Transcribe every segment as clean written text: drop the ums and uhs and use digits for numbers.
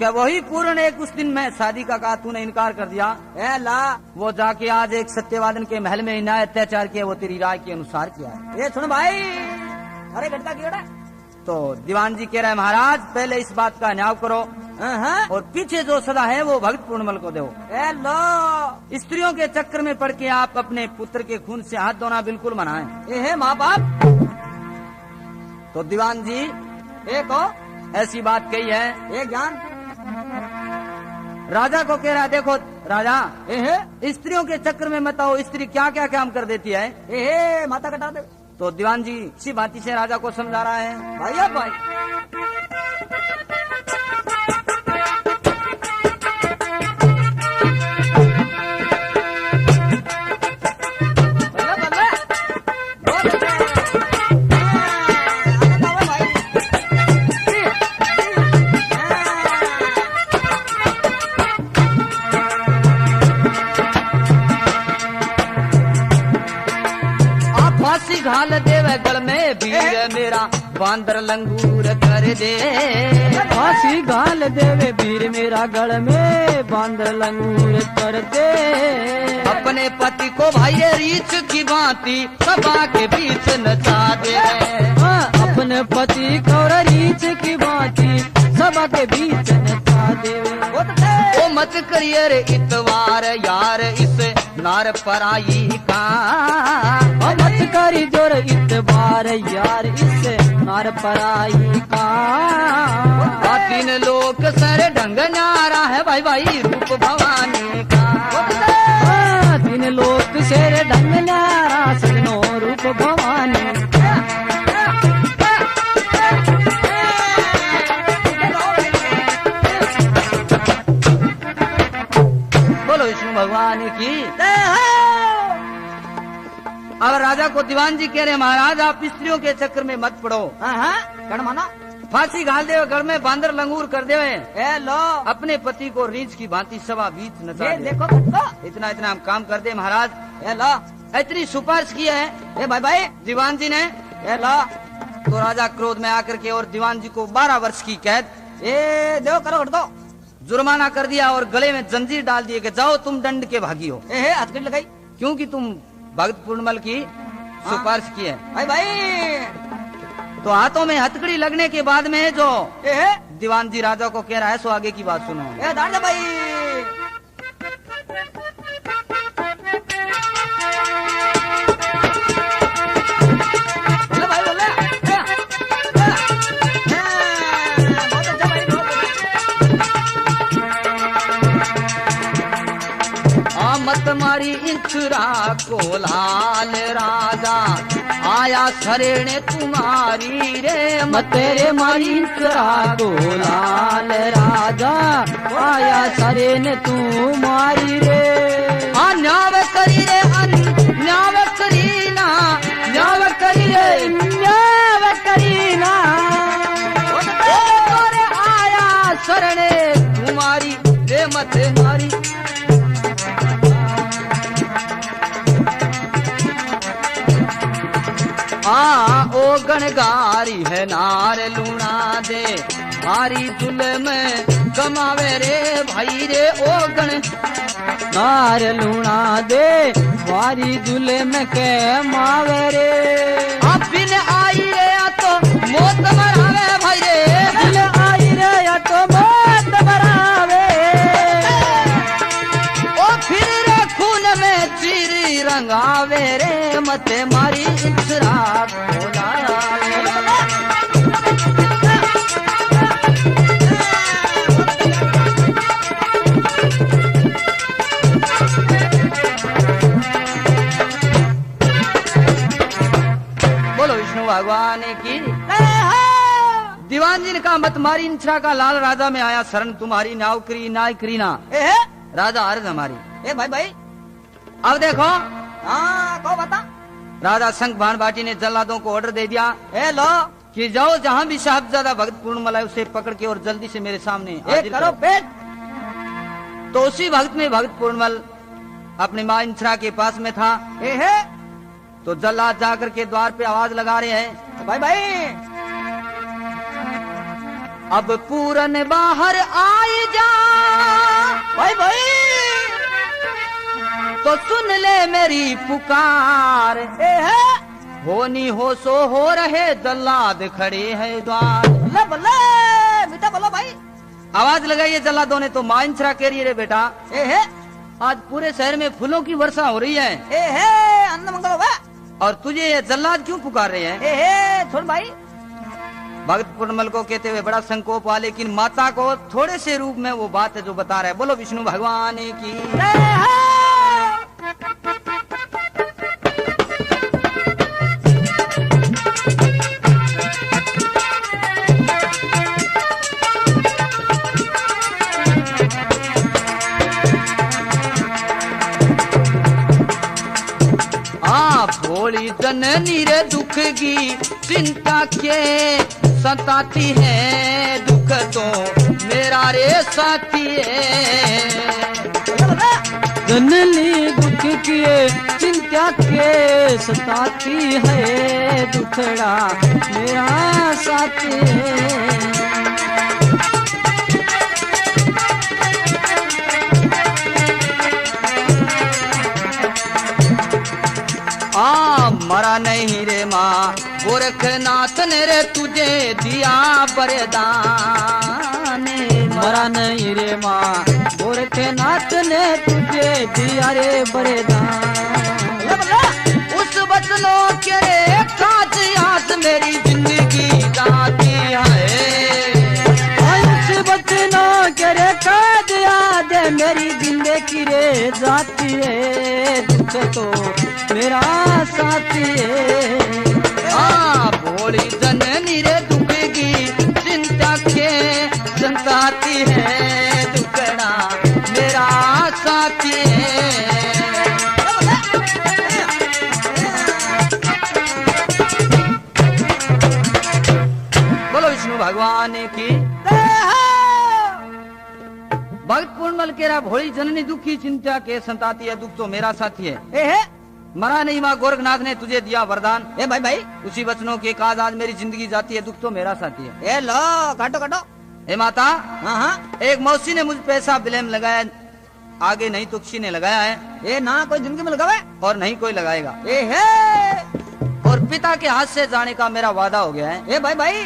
क्या वही पूर्ण एक उस दिन में शादी का कहा तूने इनकार कर दिया? ए ला वो जाके आज एक सत्यवादन के महल में अन्याय अत्याचार किया, वो तेरी राय के अनुसार किया है। ये सुन भाई, अरे घटना क्यों है? तो दीवान जी कह रहे हैं महाराज पहले इस बात का न्याय करो और पीछे जो सदा है वो भक्त पूर्णमल को दो। ए लो, स्त्रियों के चक्कर में पड़ के आप अपने पुत्र के खून से हाथ धोना बिल्कुल मनाएं। ए माँ बाप, तो दीवान जी एक ऐसी बात कही है। एक ज्ञान राजा को कह रहा है देखो राजा, स्त्रियों के चक्कर में मत आओ, स्त्री क्या क्या काम कर देती है। माता कटा दे। तो दीवान जी इसी बात से राजा को समझा रहा है। भाई अब भाई घाल देवे गल में वीर मेरा बांदर लंगूर कर दे। फांसी घाल देवे वीर मेरा गल में बांदर लंगूर कर दे। अपने पति को भाई रीछ की भांति सभा के बीच नचा दे। अपने पति को रीछ की भांति सभा के बीच नचा दे। वो मत करिए रे इतवार यार इस नार पराई का। मत करी जोर इतबार यार इस नार पराई का। तीन लोक सर ढंग न्यारा है भाई भाई रूप भवानी का। तीन लोक सर ढंग न्यारा सजनो रूप भवानी। बोलो विष्णु भगवान की। अब राजा को दीवान जी कह रहे महाराज आप स्त्रियों के चक्कर में मत पड़ो। कण माना फांसी घाल दे घर में बांदर लंगूर कर दे। ए लो, अपने पति को रीछ की भांति सभा बीच नचा दे। देखो इतना इतना हम काम कर दे महाराज। ए लो, इतनी सिफारिश की है ए भाई भाई दीवान जी ने। ए लो, तो राजा क्रोध में आकर के और दीवान जी को 12 वर्ष की कैद दो करो हट दो, जुर्माना कर दिया और गले में जंजीर डाल दिए कि जाओ तुम दंड के भागी हो। हथकड़ी लगाई क्योंकि तुम भक्त पूर्णमल की सिफारिश की है। भाई भाई तो हाथों में हथकड़ी लगने के बाद में जो दीवान जी राजा को कह रहा है सो आगे की बात सुनो। दाड़ भाई मत मारी इंचुरा को लाल राजा आया शरेणे तुम्हारी रे। मत रे मारी इंचुरा को लाल राजा आया शरेण तुम्हारी रे। न्याव करी रे न्याव करी ना न्याव करी रे न्याव करी ना। आया शरणे तुम्हारी रे मत मारी। ओ गणगारी है नार लूना दे मारी दुल में कमावे रे भाई रे। ओ गण नार लूना दे मारी दुल में के मावे रे। बिन आई रे या तो मौत मरावे भाई रे। बिन आई रे या तो मौत मरावे। ओ फिर रे खून में चीरी रंगावे रे मत मारी इंसरा बोला। बोलो विष्णु भगवान की। दीवान जी ने कहा मत मारी इंसरा का लाल राजा में आया शरण तुम्हारी नाव करी नाय करी ना। राजा अर्ज हमारी। भाई भाई अब देखो को बता। राजा शंख भान बाटी ने जल्लादों को ऑर्डर दे दिया लो कि जाओ जहाँ भी साहबजादा भगत पूर्णमल है उसे पकड़ के और जल्दी से मेरे सामने हाजिर करो पेट। तो उसी भक्त में भगत पूर्णमल अपनी माँ इंसरा के पास में था। तो जल्लाद जाकर के द्वार पे आवाज लगा रहे हैं भाई भाई अब पूरन बाहर आई जा भाई भाई तो सुन ले मेरी पुकार। ए है होनी हो सो हो रहे जल्लाद खड़े है द्वार। बल्ले बल्ले बेटा बोलो भाई। आवाज लगाइए जल्लादों ने तो मां इंसरा कह रही है रे बेटा ए है आज पूरे शहर में फूलों की वर्षा हो रही है ए है अन्न मंगल हुआ और तुझे ये जल्लाद क्यों पुकार रहे हैं। ए है छोड़ भाई। भक्त पूर्णमल को कहते हुए बड़ा संकोप हुआ लेकिन माता को थोड़े से रूप में वो बात है जो बता रहा है। बोलो विष्णु भगवान की। ए है भोली जननी रे दुख की चिंता के सताती है दुख तो मेरा रे साथी है। जननी दुख किए चिंता के सताती है दुखड़ा मेरा साथी है। मरा नहीं रे माँ गोरखनाथ ने रे तुझे दिया वरदान। मरा नहीं रे माँ गोरखनाथ ने तुझे दिया रे वरदान। उस वचनों के रे काज याद मेरी जिंदगी जाती है। उस वचनों के रे काज याद मेरी जिंदगी रे जाती है दुख तो मेरा साथी है। भोली जननी रे दुख की चिंता के संताती है दुखड़ा मेरा साथी है। बोलो विष्णु भगवान की। भक्त पूर्णमल कह रहा भोली जननी दुख की चिंता के संताती है दुख तो मेरा साथी है। ए है मरा नहीं माँ गोरखनाथ ने तुझे दिया वरदान। ए भाई भाई उसी वचनों के काज आज मेरी जिंदगी जाती है दुख तो मेरा साथी है। ए लो काटो काटो। ए माता हाँ हाँ एक मौसी ने मुझ पैसा ब्लेम लगाया आगे नहीं तो किसी ने लगाया है ए ना कोई जिंदगी में लगावे और नहीं कोई लगाएगा। ए है और पिता के हाथ से जाने का मेरा वादा हो गया है। ए भाई भाई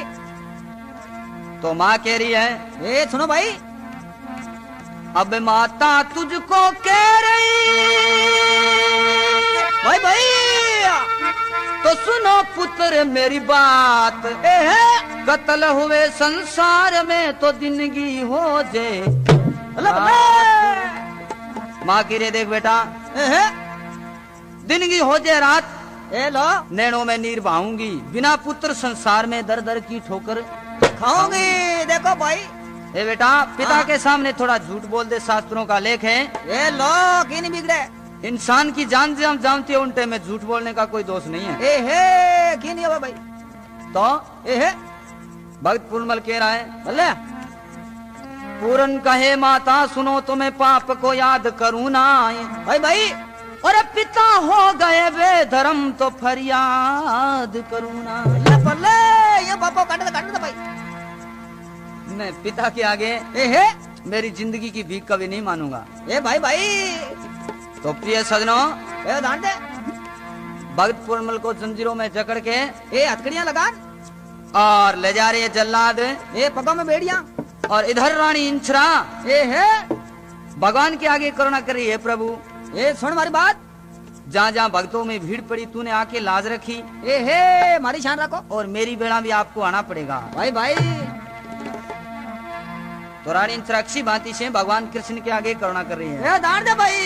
तो माँ कह रही है ए सुनो भाई अब माता तुझको कह रही भाई भाई तो सुनो पुत्र मेरी बात। ए है कत्ल हुए संसार में तो जिंदगी हो जाए। माँ की रे देख बेटा ए है जिंदगी हो जाए रात ए लो नैनों में नीर बहाऊंगी बिना पुत्र संसार में दर दर की ठोकर खाऊंगी। देखो भाई ए बेटा पिता के सामने थोड़ा झूठ बोल दे शास्त्रों का लेख है। ए लो की नहीं बिगड़े इंसान की जान जब जानती है उन टाइम में झूठ बोलने का कोई दोष नहीं है। ए है की नहीं होगा भाई। तो ए है भक्त पूर्णमल कह रहा है भले पूरन कहे माता सुनो तुम्हें पाप को याद करूँ ना। भाई भाई और पिता हो गए बेधर्म तो फरियाद करूँ ना। बल्ले ये पापा काट दे भाई। मैं पिता के आगे ए है मेरी जिंदगी की भीख कभी नहीं मानूंगा। ए भाई भाई तो प्रिय सजनों ए दान दे भक्त पूर्णमल को जंजीरों में जकड़ के ए हथकड़ियां लगा और ले जा रही है जल्लाद। ए पगों में बेड़ियां और इधर रानी इंसरा ए है भगवान के आगे करुणा कर रही है प्रभु ए सुन हमारी बात। जहाँ जहाँ भक्तों में भीड़ पड़ी तूने आके लाज रखी ए है हमारी शान रखो और मेरी बेड़ा भी आपको आना पड़ेगा। भाई भाई तो रानी इंसरा अच्छी भांति से भगवान कृष्ण के आगे करुणा कर रही है। ए दान दे भाई।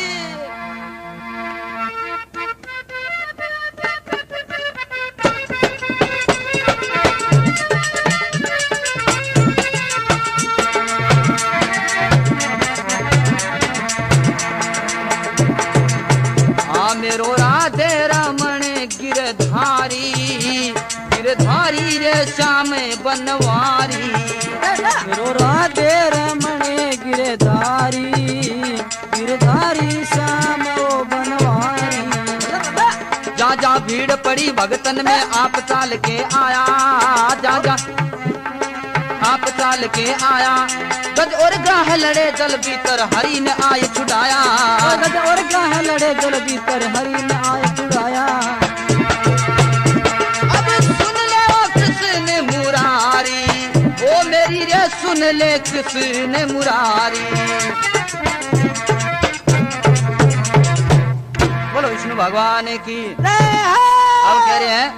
मेरो राधे रमण गिरधारी गिरधारी रे श्याम बनवारी। मेरो राधे रमण गिरधारी गिरधारी श्याम बनवारी। जा जा भीड़ पड़ी भगतन में आप चाल के आया। जा जा आप चाल संभाल के आया। गज और ग्राह लड़े जल भीतर हरि ने आए छुड़ाया। गज और ग्राह लड़े जल भीतर हरि ने आए छुड़ाया। अब सुन ले ओ कृष्ण मुरारी, ओ मेरी रे सुन ले कृष्ण मुरारी। बोलो विष्णु भगवान की। अब कह रहे हैं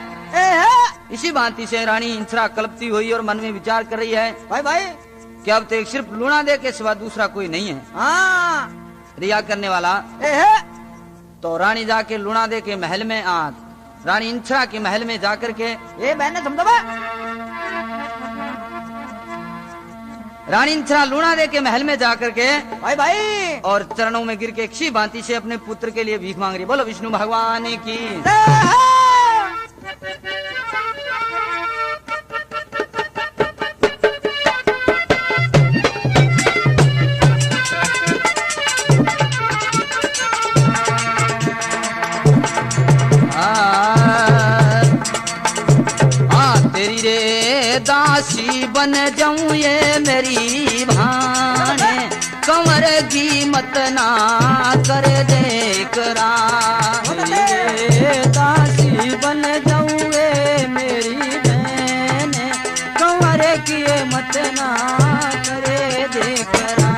इसी भांति से रानी इंसरा कल्पती हुई और मन में विचार कर रही है भाई भाई कि अब तो एक सिर्फ लूणा दे के सिवा दूसरा कोई नहीं है हाँ रिया करने वाला। तो रानी जाके लूणा दे के महल में रानी इंसरा के महल में जाकर के बहन ने समझा रानी इंसरा लूणा दे के महल में जाकर के भाई भाई और चरणों में गिर के इसी भांति से अपने पुत्र के लिए भीख मांग रही। बोलो विष्णु भगवान की। तेरी रे दासी बन जाऊं ये मेरी भाने, कंवर की मत ना कर दे करा। दासी बन जाऊं ये मेरी बहन, कंवर की मत ना करे दे करा।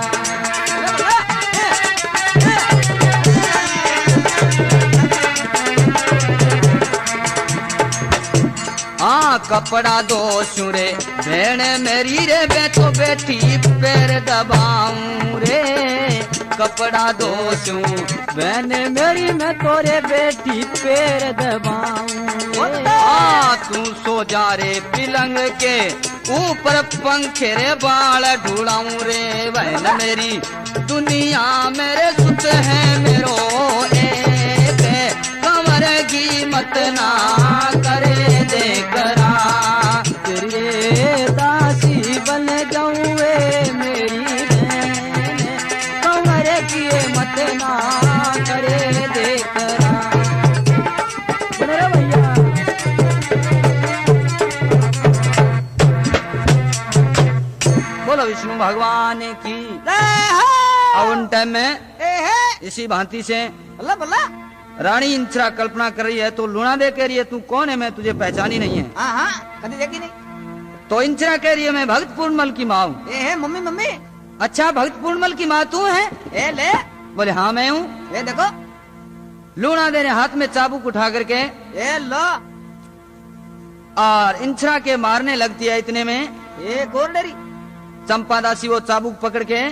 कपड़ा दो सुरे भेण मेरी रे बैठो बैठी पैर दबाऊं रे। कपड़ा दो सू बहन मेरी मैं तोरे बेटी पैर दबाऊं। तू सो जा रे पिलंग के ऊपर पंखे रे बाल ढूंढाऊं रे। बहन मेरी दुनिया मेरे सुत है मेरो एक, कमर की मत ना करे दे करा। तेरे दासी बन जाऊं वे मेरी बहन, कंवर की मत ना करे दे करा। भैया बोलो विष्णु भगवान की। और उन टाइम में इसी भांति से बल्ला बल्ला रानी इंसरा कल्पना कर रही है। तो लूणा दे कह रही है तू कौन है, मैं तुझे पहचानी नहीं है। हाँ कभी देखी नहीं। तो इंसरा कह रही है मैं भक्त पूर्णमल की माँ हूँ। मम्मी मम्मी अच्छा भक्त पूर्णमल की माँ तू है? ले बोले हाँ मैं हूँ। देखो लूणा दे ने हाथ में चाबुक उठा करके लो और इंसरा के मारने लगती है। इतने में और डरी चंपा दासी वो चाबुक पकड़ के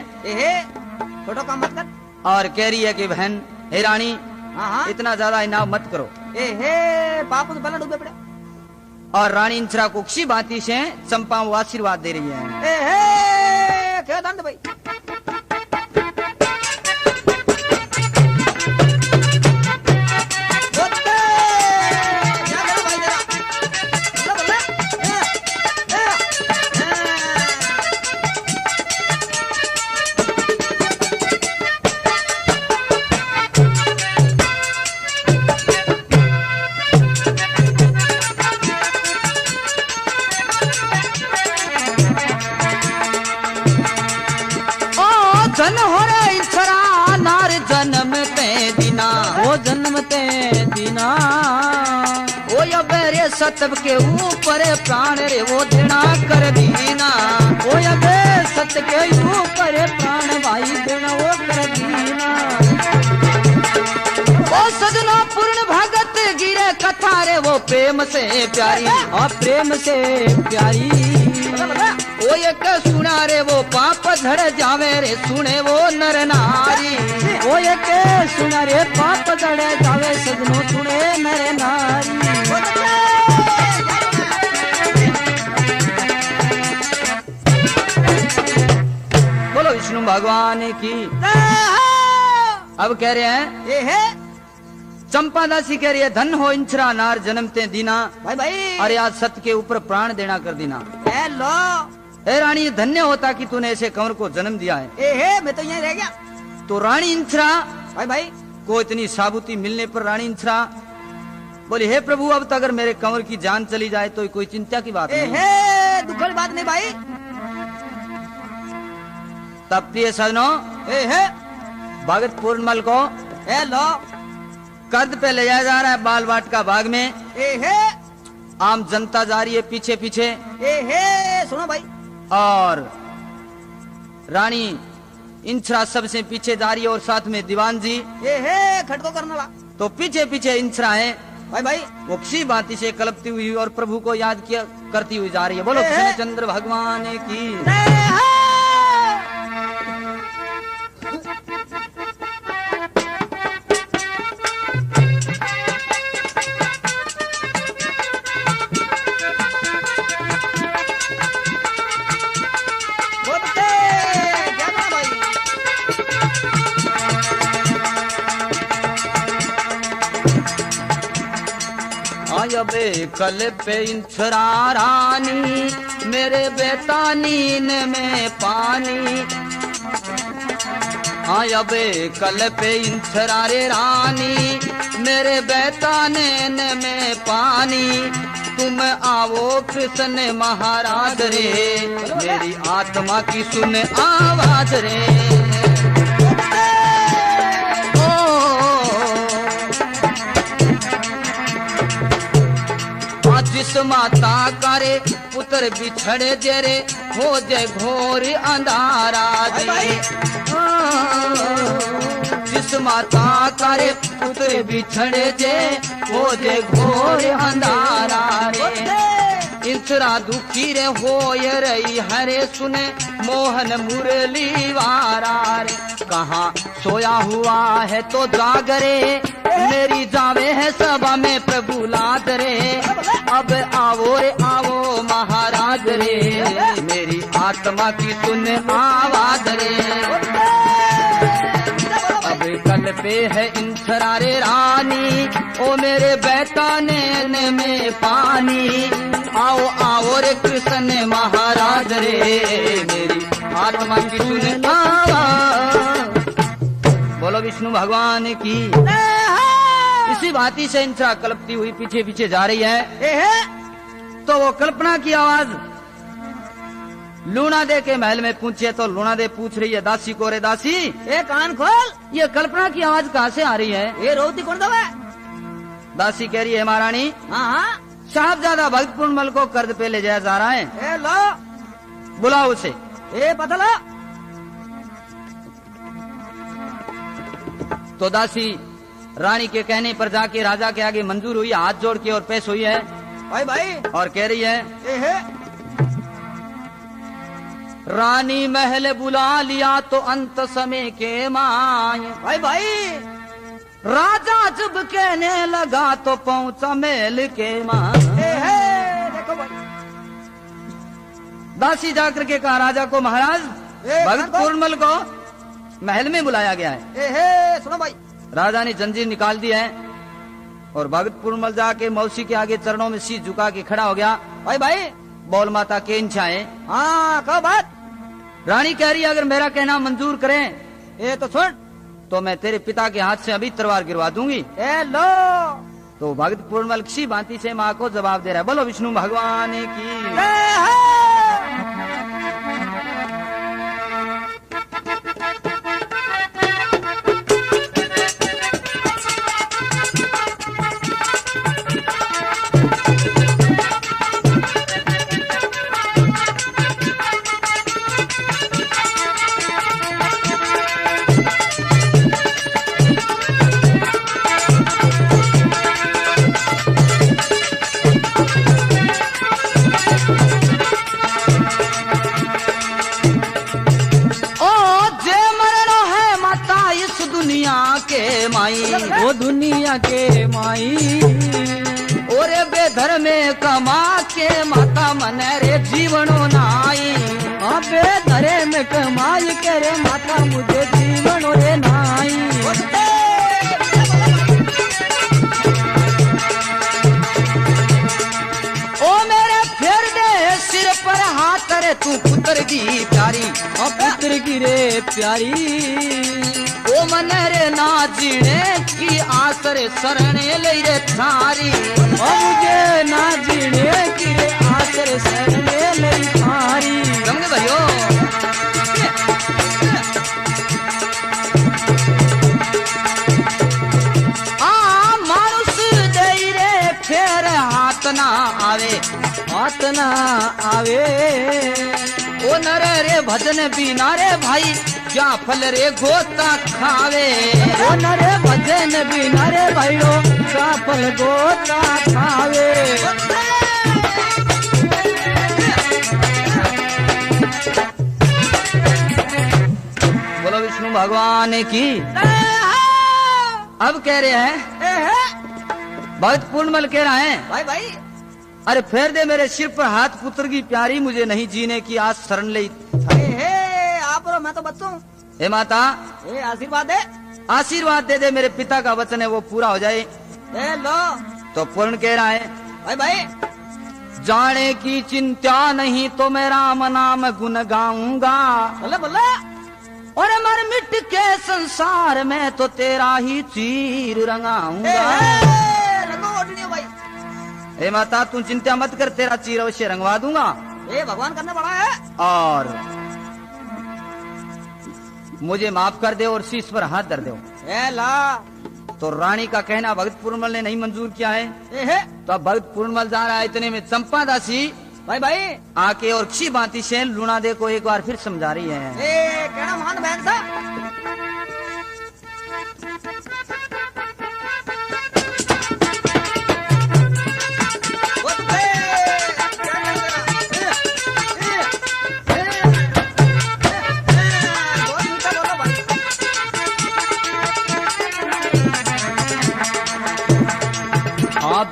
छोटो काम मत कर और कह रही है कि बहन हे रानी हाँ इतना ज्यादा इनाम मत करो। बापू तो बल्ला डूबे पड़े। और रानी इंसरा को किसी बाती से चंपा वो आशीर्वाद दे रही है। क्या दंड भाई धन हो रे इंसरा नार जन्म ते दिना, वो जन्म ते दिना। ओ या बेरे सतब के ऊपर प्राण रे वो देना कर दीना। ओ या बे सत के ऊपर प्राण भाई देना वो कर दीना। ओ सजना पूर्ण भगत गिरे कथा रे वो प्रेम से प्यारी, और प्रेम से प्यारी। ओ एक सुना रे वो पाप झड़ जावे रे सुने वो नर नारी। वो एक सुना रे पाप झड़ जावे सजनो सुने नर नारी। बोलो विष्णु भगवान की। अब कह रहे हैं ये है चंपा दासी कह रही है धन हो इंसरा नार जन्मते दीना। भाई भाई अरे आज सत्य के ऊपर प्राण देना कर देना। लो हे रानी धन्य होता कि तूने ऐसे कंवर को जन्म दिया है। मैं तो यहीं रह गया। तो रानी इंसरा भाई भाई को इतनी साबुती मिलने पर रानी इंसरा बोली हे प्रभु अब तो अगर मेरे कंवर की जान चली जाए तो कोई चिंता की बात नहीं। दुख वाली बात नहीं भाई। तब प्रिय सजनों, ए है भगत पूर्णमल को ए लो कर्द पे ले जाया जा रहा है बाल वाटिका बाग में। ए है आम जनता जा रही है पीछे पीछे, ए है सुनो भाई। और रानी इंसरा सबसे पीछे जा रही है और साथ में दीवान जी। ए है खटको करने वाला तो पीछे पीछे इंसरा है भाई भाई। वो किसी बात से कलपती हुई और प्रभु को याद किया करती हुई जा रही है। बोलो कृष्णचंद्र भगवान की। बे कल पे इंसरा रानी मेरे बेटा नीन में पानी। आया बे कल पे इंसरा रे रानी मेरे बेटा नैन में पानी। तुम आओ कृष्ण महाराज रे मेरी आत्मा की सुन आवाज रे। जिस माता करे पुत्र बिछड़े जेरे हो जाए घोर अंधारा जी। जिस माता करे पुत्र बिछड़े जे हो जाए घोर अंधारा रे। इंसरा दुखी रे हो ये रही हरे सुने मोहन मुरली वारा रे। कहाँ सोया हुआ है तो जागरे मेरी जावे है सभा में प्रभु लाद रे। अब आओ रे आओ महाराज रे मेरी आत्मा की सुन आवाज रे। अब कल पे है इंसरा रे रानी ओ मेरे बेटा नैन में पानी। आओ आओ रे कृष्ण महाराज रे मेरी आत्मा की सुन आवाज। बोलो विष्णु भगवान की। इसी भांति से इंसरा कल्पती हुई पीछे पीछे जा रही है। तो वो कल्पना की आवाज लूना दे के महल में पूछे तो लूना दे पूछ रही है दासी को, रे दासी ए कान खोल, ये कल्पना की आवाज कहाँ से आ रही है? ये रोती कौन दवा? दासी कह रही है महारानी हाँ साहबजादा भक्त पूर्णमल को कर्द पे ले जाया जा रहा है। ए लो बुलाओ उसे। ए पता लो। तो दासी रानी के कहने पर जाके राजा के आगे मंजूर हुई, हाथ जोड़ के और पेश हुई है भाई भाई। और कह रही है ए है रानी महल बुला लिया तो अंत समय के माय। भाई भाई राजा जब कहने लगा तो पहुंचा महल के माय। देखो भाई। दासी जाकर के कहा राजा को महाराज भगत पूर्णमल को महल में बुलाया गया है। सुनो भाई। राजा ने जंजीर निकाल दी है और भगत पूर्णमल जाके मौसी के आगे चरणों में शीश झुका के खड़ा हो गया। भाई भाई बोल माता के इंछाए। हाँ कहो बात। रानी कह रही है अगर मेरा कहना मंजूर करें ये तो सुन, तो मैं तेरे पिता के हाथ से अभी तलवार गिरवा दूंगी। ए लो। तो भगत पूर्णमल किसी भांति से माँ को जवाब दे रहा है। बोलो विष्णु भगवान की। वो दुनिया के माई ओरे बेधर में कमा के माता मन रे जीवनो नाई। बेधरे में कमाई के रे माता मुझे जीवन रे नाई। ओ मेरे फेर दे सिर पर हाथ रे तू पुत्र की प्यारी। पुत्र की रे प्यारी ओ मन रे ना जीने की आसरे शरणे ले रे थारी। मुझे ना जीने की रे आसरे शरणे ले थारी। समझे भाइयों? बात ना आवे। ओ नर रे भजन बिना रे भाई क्या फल रे गोता खावे। ओ नरे भजन बिना रे भाईयो क्या फल गोता खावे। बोलो विष्णु भगवान की। अब कह रहे हैं बहुत पूर्णमल कह रहा है भाई भाई अरे फेर दे मेरे सिर पर हाथ, पुत्र की प्यारी मुझे नहीं जीने की आज शरण ले। आप रो मैं तो बच्चों। हे माता आशीर्वाद दे। आशीर्वाद दे दे, मेरे पिता का वचन है वो पूरा हो जाए। लो तो पूर्ण कह रहा है भाई भाई जाने की चिंता नहीं तो मैं राम नाम गुण गाऊंगा। बोले बोले और मर मिट के संसार में तो तेरा ही चीर रंगाऊंगा। रंगो ओढ़नी भाई। हे माता तू चिंता मत कर, तेरा चीर अवश्य रंगवा दूंगा। भगवान करने पड़ा है। और मुझे माफ कर दे और शीश पर हाथ धर दो। ला तो रानी का कहना भगत पूर्णमल ने नहीं मंजूर किया है। तो अब भगत पूर्णमल जा रहा है, इतने में चंपा दासी भाई भाई आके और अच्छी बाती से लूना दे को एक बार फिर समझा रही है। कहना मान बहन सा।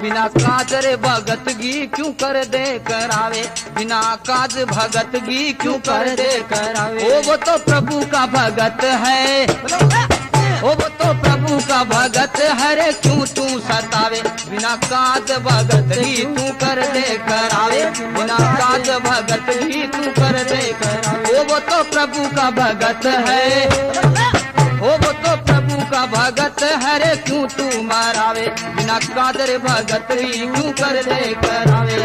बिना काज रे भगत गी क्यों कर दे करावे। बिना काज भगत गी क्यों कर दे करावे। ओ वो तो प्रभु का भगत है, ओ वो तो प्रभु का भगत है रे क्यों तू सतावे। बिना काज भगत गी तू कर दे करावे। बिना काज भगत गी तू कर दे करावे। ओ वो तो प्रभु का भगत है, ओ वो तो प्रभु का भगत है रे क्यों तू मारावे। बिना कादर भगत ही क्यों कर दे करावे।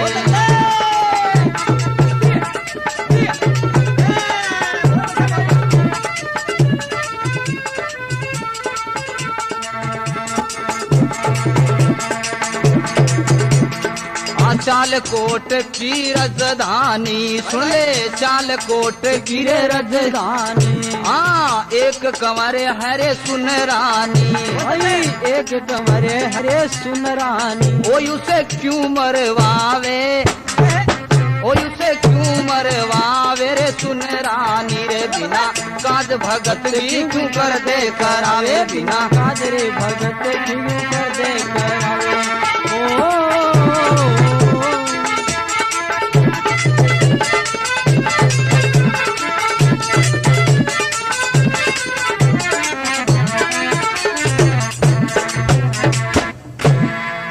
चाल कोट की राजधानी सुन ले, चाल कोट की राजधानी। हाँ एक कंवरे हरे सुन रानी, एक कंवरे हरे सुन रानी। ओ उसे क्यों मरवावे, ओ उसे क्यों मरवावे रे सुन रानी रे। बिना काज भगत की क्यों कर दे करावे। बिना काज रे भगत क्यों कर दे करावे।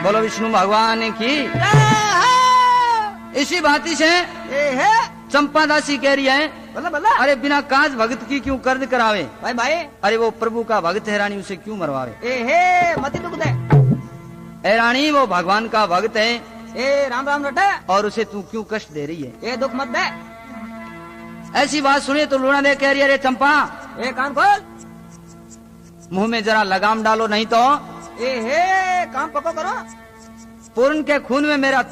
बोलो विष्णु भगवान की। इसी बाती से चंपा दासी कह रही है बल्ला बल्ला। अरे बिना काज भगत की क्यों कर्ज करावे। भाई भाई अरे वो प्रभु का भगत है रानी, उसे क्यों मरवावे। मत दुख दे। ए रानी वो भगवान का भगत है। राम राम रटे। और उसे तू क्यों कष्ट दे रही है। दुख मत दे। ऐसी बात सुने तो लूना दे कह रही है अरे चंपा कान खोल। मुंह में जरा लगाम डालो नहीं तो काम पको करो। पूर्ण के खून में मेरा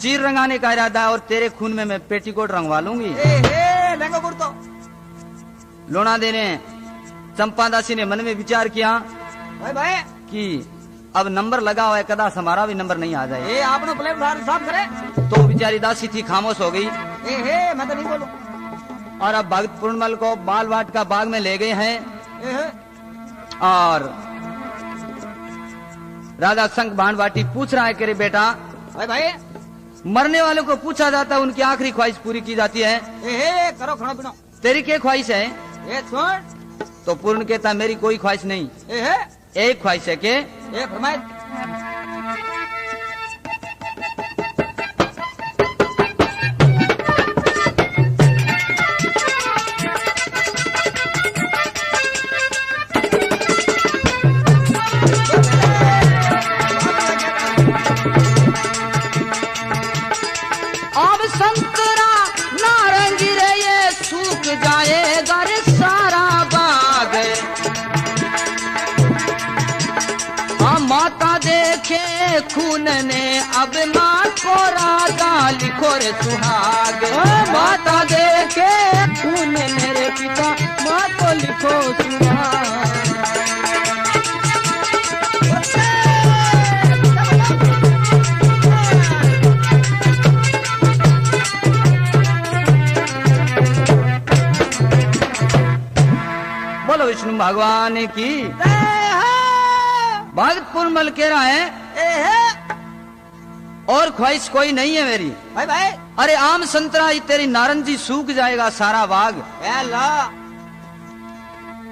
चीर रंगाने का इरादा है और तेरे खून में मैं पेटीकोट रंगवा लूंगी। तो लोना दे ने चंपा दासी ने मन में विचार किया भाई भाई कि अब नंबर लगा हुआ है, कदाच हमारा भी नंबर नहीं आ जाए। आपने प्लेट साफ करे। तो बेचारी दासी थी खामोश हो गई। मैं तो नहीं बोलूं। और अब भगत पूर्णमल को बालवाट का बाग में ले गए हैं और राधा संग भानवाटी पूछ रहा है कि रे बेटा भाई भाई मरने वालों को पूछा जाता है, उनकी आखिरी ख्वाहिश पूरी की जाती है। करो खाना पीना। तेरी क्या ख्वाहिश है। छोड़। तो पूर्ण कहता मेरी कोई ख्वाहिश नहीं, एक ख्वाहिश है के फरमाइश। अब संतरा नारंगी रे ये सूख जाएगा रे सारा बाग। माता देख देखे खून ने अब माँ को राधा लिखो रे सुहाग। माता देखे खून मेरे पिता माँ को लिखो सुहाग। बोलो विष्णु भगवान की। भगतपुर मल कह रहा है और ख्वाहिश कोई नहीं है मेरी। भाई भाई अरे आम संतरा ये तेरी नारंगी सूख जाएगा सारा बाग। ला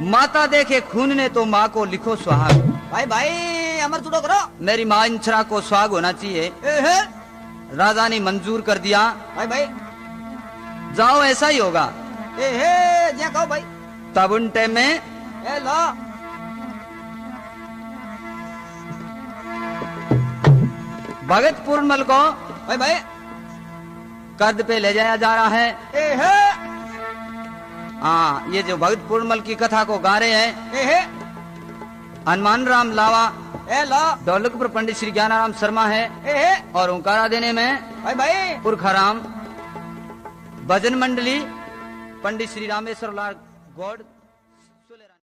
माता देखे खून ने तो माँ को लिखो सुहाग। भाई भाई अमर चुड़ो करो। मेरी माँ इंसरा को सुहाग होना चाहिए। राजा ने मंजूर कर दिया। भाई भाई जाओ ऐसा ही होगा। जिया कहो भाई। तब उन टाइम में ला भगतपुर मल को भाई भाई कद पे ले जाया जा रहा है। हाँ, ये जो भगतपुर मल की कथा को गा रहे हैं हनुमान राम लावा, ला दौलतपुर पंडित श्री ज्ञानाराम शर्मा है और ओंकारा देने में भाई भाई पुरखाराम भजन मंडली पंडित श्री रामेश्वर लाल गौड़।